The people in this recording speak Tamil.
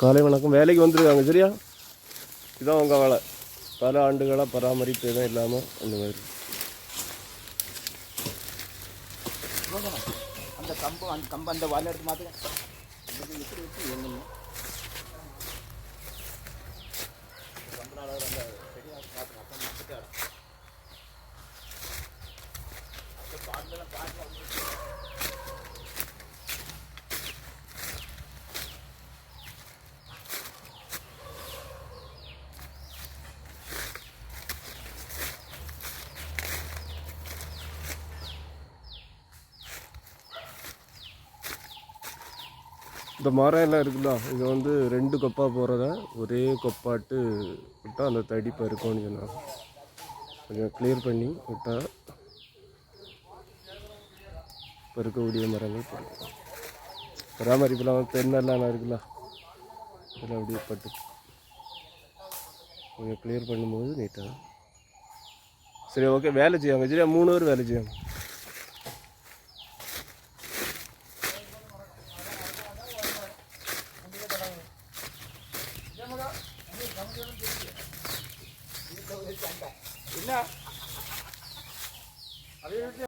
காலை வணக்கம். வேலைக்கு வந்துருக்காங்க சரியா? இதுதான் உங்கள் வேலை. பல ஆண்டுகளாக பராமரிப்பு எதுவும் இல்லாமல் அந்த மாதிரி. அந்த கம்பு அந்த வாழை எடுத்து மாற்றுங்க. இந்த மரம் எல்லாம் இருக்குல்ல, இங்கே வந்து 2 கொப்பா போகிறத ஒரே கொப்பாட்டு விட்டால் அந்த தடி பருக்கோன்னு சொன்னாங்க. கொஞ்சம் கிளியர் பண்ணி விட்டால் பருக்கக்கூடிய மரங்கள் பருக்கும். பராமரிப்புலாம் தென்னெல்லாம் இருக்குல்ல, அதெல்லாம் அப்படியே பட்டு கொஞ்சம் கிளியர் பண்ணும்போது நீட்டாக. சரி ஓகே, வேலை செய்யாங்க சரியா? 3 பேர் வேலை செய்யாங்க. என்ன